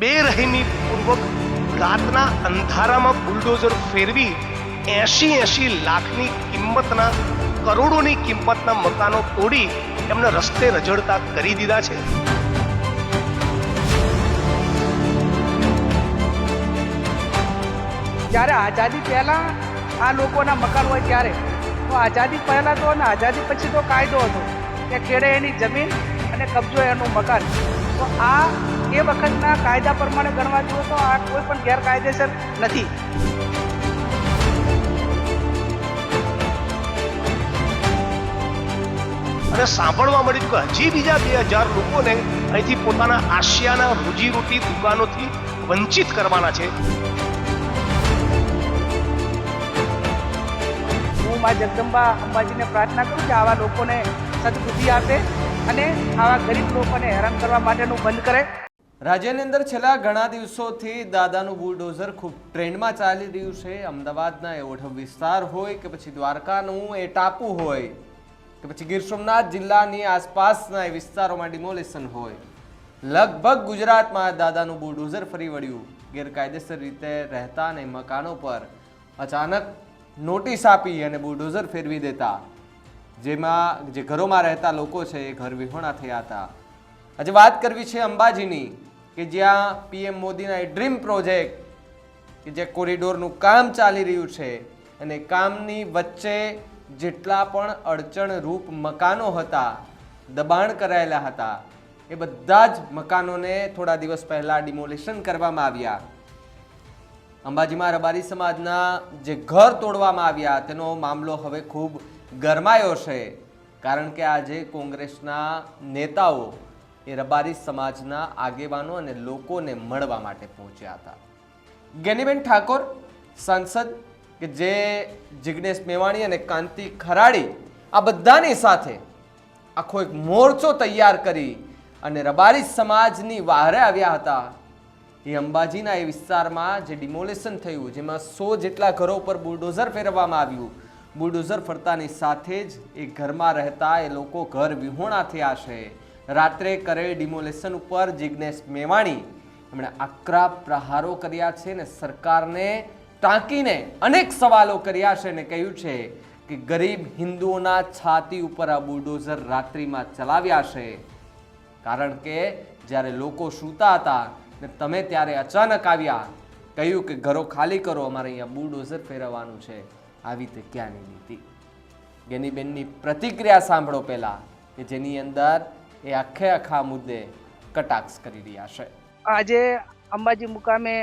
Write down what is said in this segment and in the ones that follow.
બેરહેમીપૂર્વક રાતના અંધારામાં બુલડોઝર ફેરવી 80 લાખની કિંમતના, કરોડોની કિંમતના મકાનો તોડી એમને રસ્તે રજળતા કરી દીધા છે. જ્યારે આઝાદી પહેલાં આ લોકોના મકાન હોય ત્યારે, તો આઝાદી પહેલાં તો અને આઝાદી પછી તો કાયદો હતો કે ખેડે એની જમીન અને કબજો એનું મકાન. તો આ એ વખતના કાયદા પ્રમાણે ગણવા જોઈએ તો આ કોઈ પણ ગેરકાયદેસર નથી. અને સાંભળવા મળ્યું કે હજી બીજા 2000 લોકોને અહીંથી પોતાના આશિયાના રોજીરોટી દુકાનોથી વંચિત કરવાના છે. હું મા જગદંબા અંબાજીને પ્રાર્થના કરું કે આવા લોકોને સદબુદ્ધિ આપે અને આવા ગરીબ લોકોને હેરાન કરવા માટેનું બંધ કરે. રાજ્યની અંદર છેલ્લા ઘણા દિવસોથી દાદાનું બુલડોઝર ખૂબ ટ્રેન્ડમાં ચાલી રહ્યું છે. અમદાવાદના એ ઓઢવ વિસ્તાર હોય કે પછી દ્વારકાનું એ ટાપુ હોય કે પછી ગીર સોમનાથ જિલ્લાની આસપાસના એ વિસ્તારોમાં ડિમોલેશન હોય, લગભગ ગુજરાતમાં દાદાનું બુલડોઝર ફરી વળ્યું. ગેરકાયદેસર રીતે રહેતા અને મકાનો પર અચાનક નોટિસ આપી અને બુલડોઝર ફેરવી દેતા, જેમાં જે ઘરોમાં રહેતા લોકો છે એ ઘર વિહોણા થયા હતા. આજે વાત કરવી છે અંબાજીની, કે જ્યાં પીએમ મોદીના એ ડ્રીમ પ્રોજેક્ટ કે જે કોરિડોરનું કામ ચાલી રહ્યું છે અને કામની વચ્ચે જેટલા પણ અડચણરૂપ મકાનો હતા, દબાણ કરાયેલા હતા, એ બધા જ મકાનોને થોડા દિવસ પહેલા ડિમોલિશન કરવામાં આવ્યા. અંબાજીમાં રબારી સમાજના જે ઘર તોડવામાં આવ્યા તેનો મામલો હવે ખૂબ ગરમાયો છે, કારણ કે આજે કોંગ્રેસના નેતાઓ એ રબારી સમાજના આગેવાનો અને લોકોને મળવા માટે પહોંચ્યા હતા. ગેનીબેન ઠાકોર સાંસદ કે જે જિગ્નેશ મેવાણી અને કાંતિ ખરાડી આ બધાની સાથે આખો એક મોરચો તૈયાર કરી અને રબારી સમાજની વહારે આવ્યા હતા. એ અંબાજીના એ વિસ્તારમાં જે ડિમોલેશન થયું, જેમાં 100 જેટલા ઘરો પર બુલડોઝર ફેરવવામાં આવ્યું. બુલડોઝર ફરતાની સાથે જ એ ઘરમાં રહેતા એ લોકો ઘર વિહોણા થયા છે. રાત્રે કરેલ ડિમોલેશન ઉપર જિગ્નેશ મેવાણી એમણે આકરા પ્રહારો કર્યા છે ને સરકારને ટાંકીને અનેક સવાલો કર્યા છે ને કહ્યું છે કે ગરીબ હિન્દુઓના છાતી ઉપર આ બુલડોઝર રાત્રિમાં ચલાવ્યા છે, કારણ કે જ્યારે લોકો સૂતા હતા ને તમે ત્યારે અચાનક આવ્યા, કહ્યું કે ઘરો ખાલી કરો, અમારે અહીંયા બુલડોઝર ફેરવવાનું છે. આવી તે ક્યાંની નીતિ? ગેનીબેનની પ્રતિક્રિયા સાંભળો પહેલા, કે જેની અંદર એ આખા મુદ્દે કટાક્ષ કરી રહ્યા છે. આજે અંબાજી મુકામે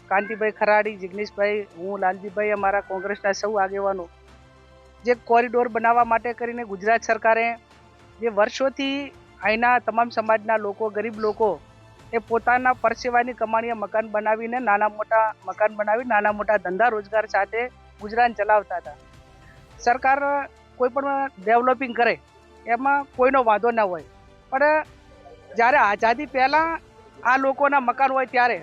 કાંતિભાઈ ખરાડી, જિગ્નેશભાઈ, હું લાલજીભાઈ, અમારા કોંગ્રેસના સૌ આગેવાનો જે કોરિડોર બનાવવા માટે કરીને ગુજરાત સરકારે જે વર્ષોથી અહીંના તમામ સમાજના લોકો, ગરીબ લોકો એ પોતાના પરસેવાની કમાણીએ મકાન બનાવીને નાના મોટા મકાન બનાવી નાના મોટા ધંધા રોજગાર સાથે ગુજરાન ચલાવતા હતા. સરકાર કોઈ પણ ડેવલપિંગ કરે એમાં કોઈનો વાંધો ના હોય, પણ જ્યારે આઝાદી પહેલાં આ લોકોના મકાન હોય ત્યારે,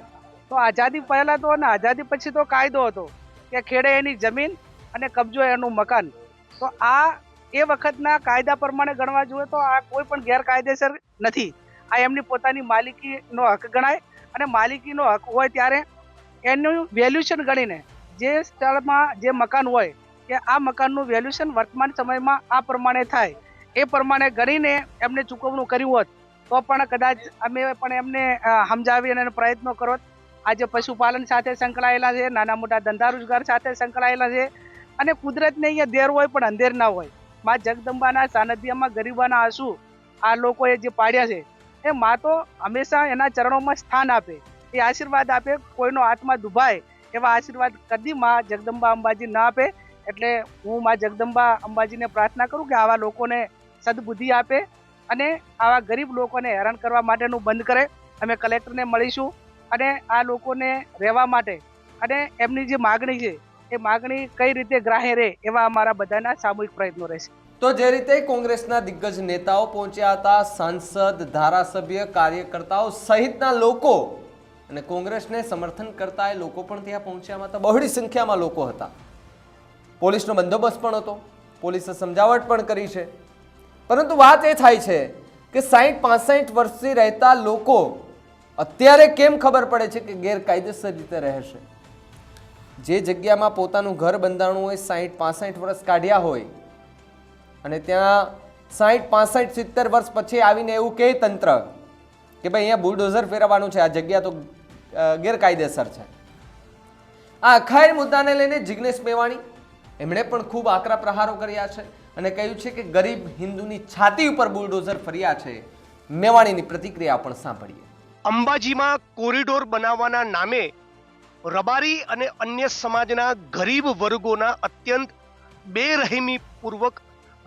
તો આઝાદી પહેલાં તો અને આઝાદી પછી તો કાયદો હતો કે ખેડે એની જમીન અને કબજો એનું મકાન. તો આ એ વખતના કાયદા પ્રમાણે ગણવા જોઈએ તો આ કોઈ પણ ગેરકાયદેસર નથી. આ એમની પોતાની માલિકીનો હક ગણાય અને માલિકીનો હક હોય ત્યારે એનું વેલ્યુશન ગણીને જે સ્થળમાં જે મકાન હોય કે આ મકાનનું વેલ્યુશન વર્તમાન સમયમાં આ પ્રમાણે થાય એ પ્રમાણે ગણીને એમને ચૂકવણું કર્યું હોત તો પણ કદાચ અમે પણ એમને સમજાવી અને પ્રયત્નો કરો. આજે પશુપાલન સાથે સંકળાયેલા છે, નાના મોટા ધંધા રોજગાર સાથે સંકળાયેલા છે અને કુદરતને અહીંયા દેર હોય પણ અંધેર ના હોય. મા જગદંબાના સાનિધ્યમાં ગરીબાના આંસુ આ લોકોએ જે પાડ્યા છે એ મા તો હંમેશા એના ચરણોમાં સ્થાન આપે, એ આશીર્વાદ આપે. કોઈનો આત્મા દુભાય એવા આશીર્વાદ કદી મા જગદંબા અંબાજી ના આપે. એટલે હું મા જગદંબા અંબાજીને પ્રાર્થના કરું કે આવા લોકોને સદબુદ્ધિ આપે અને આવા ગરીબ લોકોને હેરાન કરવા માટેનું બંધ કરે. અમે કલેક્ટરને મળીશું અને આ લોકોને રહેવા માટે અને એમની જે માગણી છે એ માગણી કઈ રીતે ગ્રાહ્ય રહે એવા અમારા બધાના સામૂહિક પ્રયત્નો રહેશે. તો જે રીતે કોંગ્રેસના દિગ્ગજ નેતાઓ પહોંચ્યા હતા, સાંસદ, ધારાસભ્ય, કાર્યકર્તાઓ સહિતના લોકો અને કોંગ્રેસને સમર્થન કરતા એ લોકો પણ ત્યાં પહોંચ્યા હતા. બહોળી સંખ્યામાં લોકો હતા. પોલીસનો બંદોબસ્ત પણ હતો, પોલીસે સમજાવટ પણ કરી છે. પરંતુ વાત એ થાય છે કે 60-65 વર્ષથી રહેતા લોકો અત્યારે કેમ ખબર પડે છે કે ગેરકાયદેસર રીતે રહેશે? જે જગ્યામાં પોતાનું ઘર બંધાણું હોય, 60-65 વર્ષ કાઢ્યા હોય, અને ત્યાં 60-65-70 વર્ષ પછી આવીને એવું કહે તંત્ર કે ભાઈ અહીંયા બુલડોઝર ફેરવવાનું છે, આ જગ્યા તો ગેરકાયદેસર છે. આ આખા મુદ્દાને લઈને જિગ્નેશ મેવાણી એમણે પણ ખૂબ આકરા પ્રહારો કર્યા છે અને કહ્યું છે કે ગરીબ હિન્દુની છાતી ઉપર બુલડોઝર ફર્યા છે. મેવાણીની પ્રતિક્રિયા પણ સાંભળીએ. અંબાજીમાં કોરિડોર બનાવવાના નામે રબારી અને અન્ય સમાજના ગરીબ વર્ગોના અત્યંત બેરહેમીપૂર્વક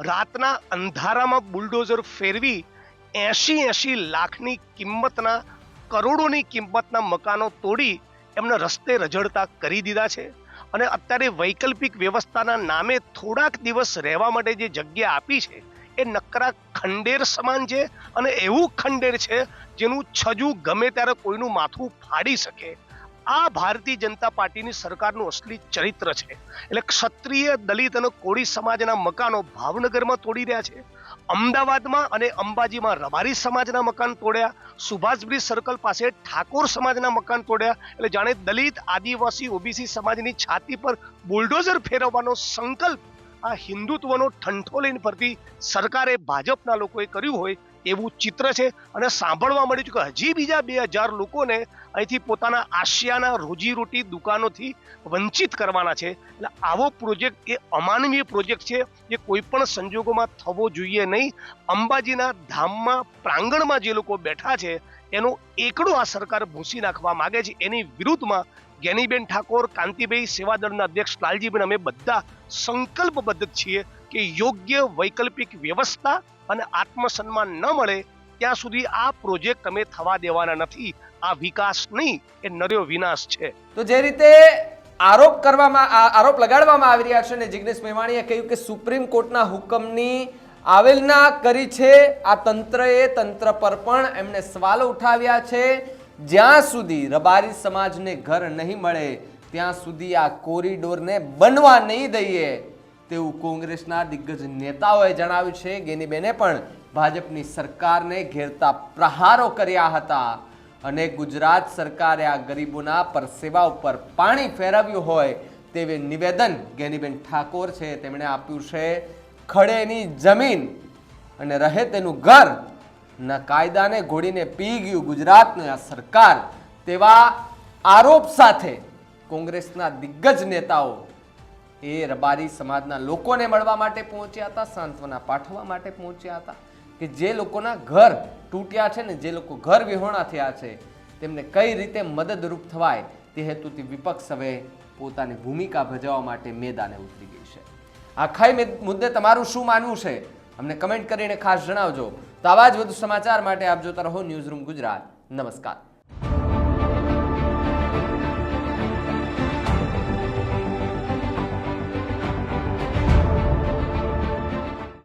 રાતના અંધારામાં બુલડોઝર ફેરવી 80 લાખની કિંમતના, કરોડોની કિંમતના મકાનો તોડી એમને રસ્તે રઝળતા કરી દીધા છે. અને અત્યારે વૈકલ્પિક વ્યવસ્થાના નામે થોડાક દિવસ રહેવા માટે જે જગ્યા આપી છે એ નકરા ખંડેર સમાન છે. અને એવું ખંડેર છે જેનું છજુ ગમે ત્યારે કોઈનું માથું ફાડી શકે. આ ભારતીય જનતા પાર્ટીની સરકારનું અસલી ચરિત્ર છે. એટલે ક્ષત્રિય, દલિત અને કોળી સમાજના મકાનો ભાવનગરમાં તોડી રહ્યા છે, અમદાવાદમાં અને અંબાજીમાં રબારી સમાજના મકાન તોડ્યા, સુભાષબ્રિજ સર્કલ પાસે ઠાકોર સમાજના મકાન તોડ્યા. એટલે જાણે દલિત, આદિવાસી, ઓબીસી સમાજની છાતી પર બુલડોઝર ફેરવવાનો સંકલ્પ આ હિન્દુત્વનો ઠંઠો લઈને ફરતી સરકારે, ભાજપના લોકોએ કર્યું હોય એવું ચિત્ર છે. અને સાંભળવા મળ્યું છે કે હજી બીજા 2000 લોકોને અહીંથી પોતાના આશિયાના રોજીરોટી દુકાનોથી વંચિત કરવાના છે. એટલે આવો પ્રોજેક્ટ એ અમાનવીય પ્રોજેક્ટ છે, જે કોઈ પણ સંજોગોમાં થવો જોઈએ નહીં. અંબાજીના ધામમાં, પ્રાંગણમાં જે લોકો બેઠા છે એનો એકડો આ સરકાર ભૂંસી નાખવા માંગે છે. એની વિરુદ્ધમાં જ્ઞાનીબેન ઠાકોર, કાંતિભાઈ, સેવાદળના અધ્યક્ષ લાલજીબેન, અમે બધા સંકલ્પબદ્ધ છીએ કે યોગ્ય વૈકલ્પિક વ્યવસ્થા અને આત્મસન્માન ન મળે ત્યાં સુધી આ પ્રોજેક્ટ અમે થવા દેવાના નથી. આ વિકાસ નહીં, એ નર્યો વિનાશ છે. તો જે રીતે આરોપ લગાડવામાં આવી રહ્યા છે ને જિગ્નેશ મેવાણીએ કહ્યું કે સુપ્રીમ કોર્ટના હુકમની અવહેલના કરી છે આ તંત્રએ, તંત્ર પર પણ એમણે સવાલો ઉઠાવ્યા છે. જ્યાં સુધી રબારી સમાજને ઘર નહીં મળે ત્યાં સુધી આ કોરિડોરને બનવા નહીં દઈએ તેવું કોંગ્રેસના દિગ્ગજ નેતાઓએ જણાવ્યું છે. ગેનીબેને પણ ભાજપની સરકારને ઘેરતા પ્રહારો કર્યા હતા અને ગુજરાત સરકારે આ ગરીબોના પરસેવા ઉપર પાણી ફેરવ્યું હોય તેવું નિવેદન ગેનીબેન ઠાકોર છે તેમણે આપ્યું છે. ખડેની જમીન અને રહે તેનું ઘર ના કાયદાને ઘોડીને પી ગયું ગુજરાતની આ સરકાર, તેવા આરોપ સાથે કોંગ્રેસના દિગ્ગજ નેતાઓ એ રબારી સમાજના લોકોને મળવા માટે પહોંચ્યા હતા, સાંત્વના પાઠવવા માટે પહોંચ્યા હતા કે જે લોકોના ઘર તૂટ્યા છે ને, જે લોકો ઘર વિહોણા થયા છે તેમને કઈ રીતે મદદરૂપ થવાય તે હેતુથી વિપક્ષ હવે પોતાની ભૂમિકા ભજવવા માટે મેદાને ઉતરી ગઈ છે. આખા મુદ્દે તમારું શું માનવું છે અમને કમેન્ટ કરીને ખાસ જણાવજો. તો આવા જ વધુ સમાચાર માટે આપ જોતા રહો ન્યૂઝરૂમ ગુજરાત. નમસ્કાર.